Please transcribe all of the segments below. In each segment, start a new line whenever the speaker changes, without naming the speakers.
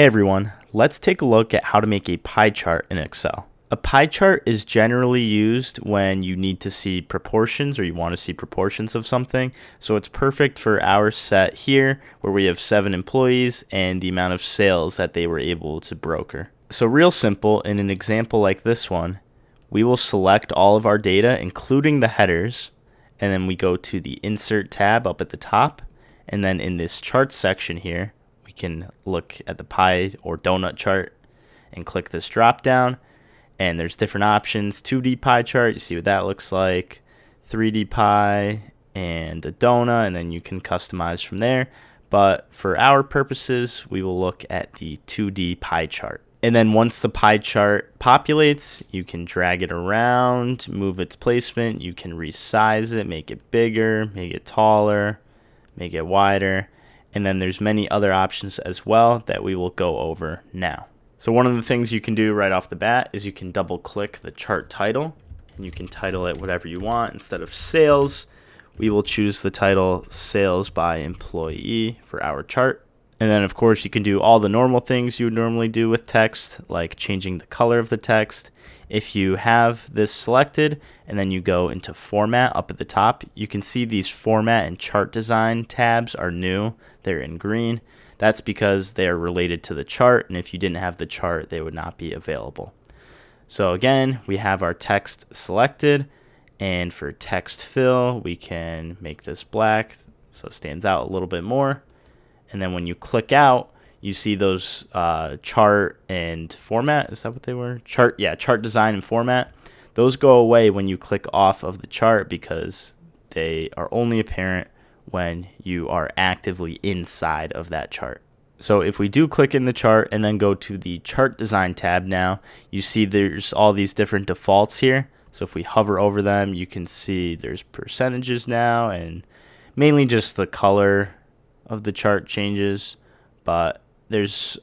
Hey everyone, let's take a look at how to make a pie chart in Excel. A pie chart is generally used when you need to see proportions or you want to see proportions of something. So it's perfect for our set here where we have 7 employees and the amount of sales that they were able to broker. So real simple, in an example like this one, we will select all of our data, including the headers, and then we go to the Insert tab up at the top, and then in this chart section here, we can look at the pie or donut chart and click this drop down, and there's different options. 2D pie chart, you see what that looks like, 3D pie, and a donut, and then you can customize from there. But for our purposes, we will look at the 2D pie chart. And then once the pie chart populates, you can drag it around, move its placement, you can resize it, make it bigger, make it taller, make it wider, and then there's many other options as well that we will go over now. So one of the things you can do right off the bat is you can double click the chart title, and you can title it whatever you want. Instead of sales, we will choose the title Sales by Employee for our chart. And then, of course, you can do all the normal things you would normally do with text, like changing the color of the text. If you have this selected and then you go into Format up at the top, you can see these Format and Chart Design tabs are new. They're in green. That's because they are related to the chart, and if you didn't have the chart, they would not be available. So again, we have our text selected, and for text fill, we can make this black so it stands out a little bit more. And then when you click out, you see those chart and format. Is that what they were? Chart design and format. Those go away when you click off of the chart because they are only apparent when you are actively inside of that chart. So if we do click in the chart and then go to the chart design tab now, you see there's all these different defaults here. So if we hover over them, you can see there's percentages now and mainly just the color of the chart changes, but there's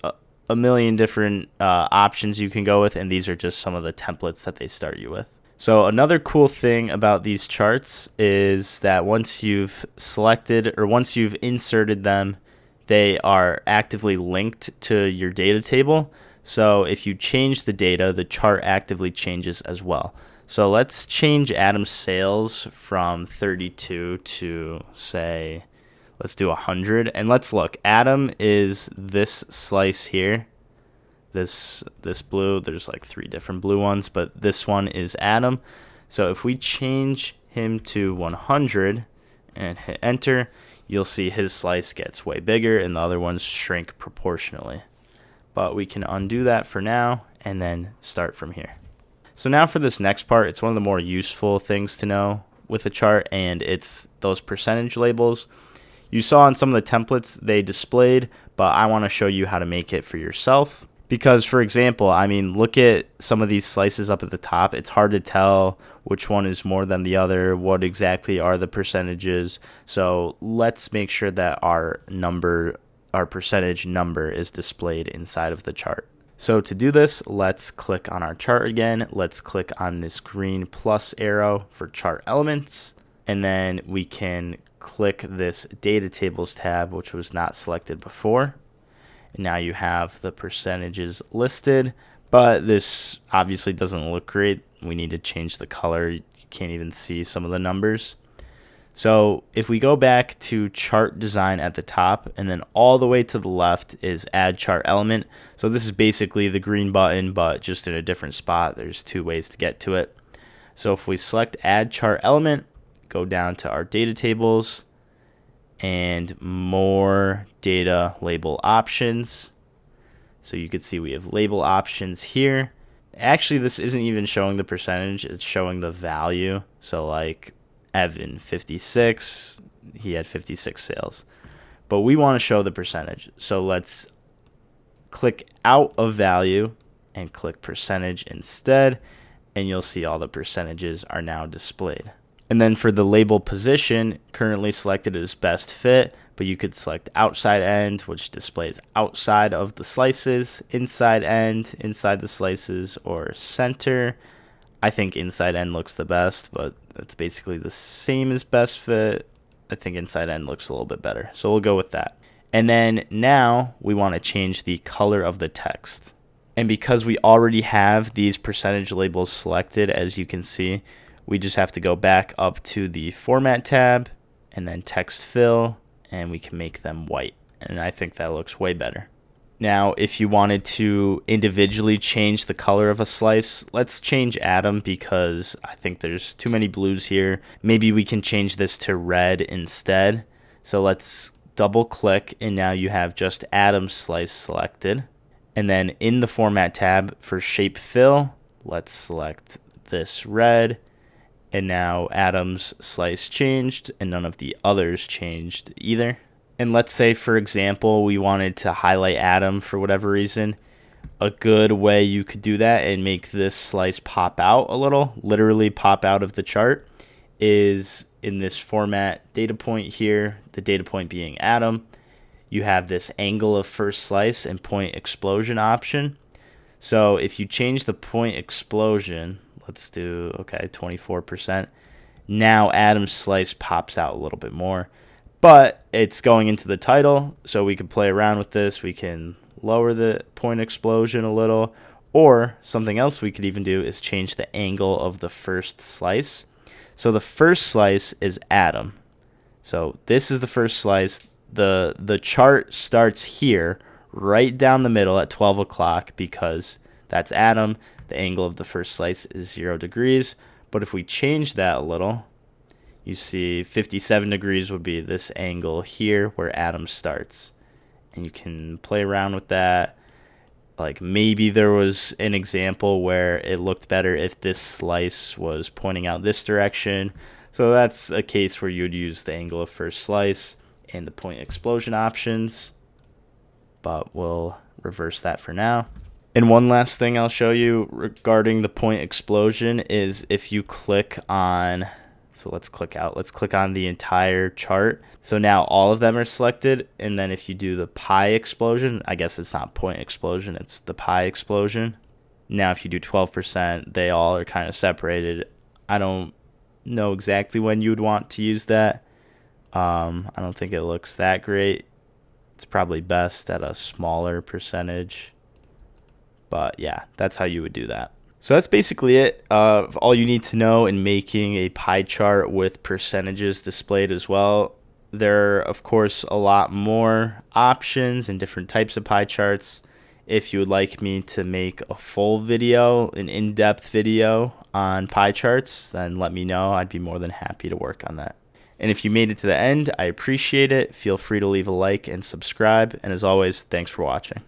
a million different options you can go with, and these are just some of the templates that they start you with. So another cool thing about these charts is that once you've selected or once you've inserted them, they are actively linked to your data table. So if you change the data, the chart actively changes as well. So let's change Adam's sales from 32 to, say, let's do 100, and let's look. Adam is this slice here. This blue, there's like 3 different blue ones, but this one is Adam. So if we change him to 100 and hit enter, you'll see his slice gets way bigger and the other ones shrink proportionally. But we can undo that for now and then start from here. So now for this next part, it's one of the more useful things to know with a chart, and it's those percentage labels. You saw in some of the templates they displayed, but I want to show you how to make it for yourself. Because, for example, I mean, look at some of these slices up at the top. It's hard to tell which one is more than the other, what exactly are the percentages. So let's make sure that our percentage number is displayed inside of the chart. So to do this, let's click on our chart again. Let's click on this green plus arrow for chart elements. And then we can click this data tables tab, which was not selected before. And now you have the percentages listed, but this obviously doesn't look great. We need to change the color. You can't even see some of the numbers. So if we go back to chart design at the top, and then all the way to the left is add chart element. So this is basically the green button, but just in a different spot. There's 2 ways to get to it. So if we select add chart element, go down to our data tables and more data label options. So you can see we have label options here. Actually, this isn't even showing the percentage, it's showing the value. So like Evan, 56, he had 56 sales. But we want to show the percentage. So let's click out of value and click percentage instead, and you'll see all the percentages are now displayed. And then for the label position, currently selected as best fit, but you could select outside end, which displays outside of the slices, inside end, inside the slices, or center. I think inside end looks the best, but it's basically the same as best fit. I think inside end looks a little bit better, so we'll go with that. And then now we want to change the color of the text. And because we already have these percentage labels selected, as you can see, we just have to go back up to the Format tab and then Text Fill, and we can make them white. And I think that looks way better. Now, if you wanted to individually change the color of a slice, let's change Atom because I think there's too many blues here. Maybe we can change this to red instead. So let's double click, and now you have just Atom slice selected. And then in the Format tab for Shape Fill, let's select this red. And now Atom's slice changed and none of the others changed either. And let's say, for example, we wanted to highlight Atom for whatever reason. A good way you could do that and make this slice pop out a little, literally pop out of the chart, is in this Format data point here, the data point being Atom. You have this angle of first slice and point explosion option. So if you change the point explosion, let's do, okay, 24%. Now Atom's slice pops out a little bit more. But it's going into the title, so we can play around with this. We can lower the point explosion a little, or something else we could even do is change the angle of the first slice. So the first slice is Atom. So this is the first slice. The chart starts here, right down the middle at 12 o'clock because that's Atom. The angle of the first slice is 0 degrees. But if we change that a little, you see 57 degrees would be this angle here where Atom starts. And you can play around with that. Like maybe there was an example where it looked better if this slice was pointing out this direction. So that's a case where you would use the angle of first slice and the point explosion options. But we'll reverse that for now. And one last thing I'll show you regarding the point explosion is if you click on, so let's click out. Let's click on the entire chart. So now all of them are selected. And then if you do the pi explosion, I guess it's not point explosion, it's the pi explosion. Now if you do 12%, they all are kind of separated. I don't know exactly when you would want to use that. I don't think it looks that great. It's probably best at a smaller percentage. But yeah, that's how you would do that. So that's basically it. All you need to know in making a pie chart with percentages displayed as well. There are, of course, a lot more options and different types of pie charts. If you would like me to make a full video, an in-depth video on pie charts, then let me know. I'd be more than happy to work on that. And if you made it to the end, I appreciate it. Feel free to leave a like and subscribe. And as always, thanks for watching.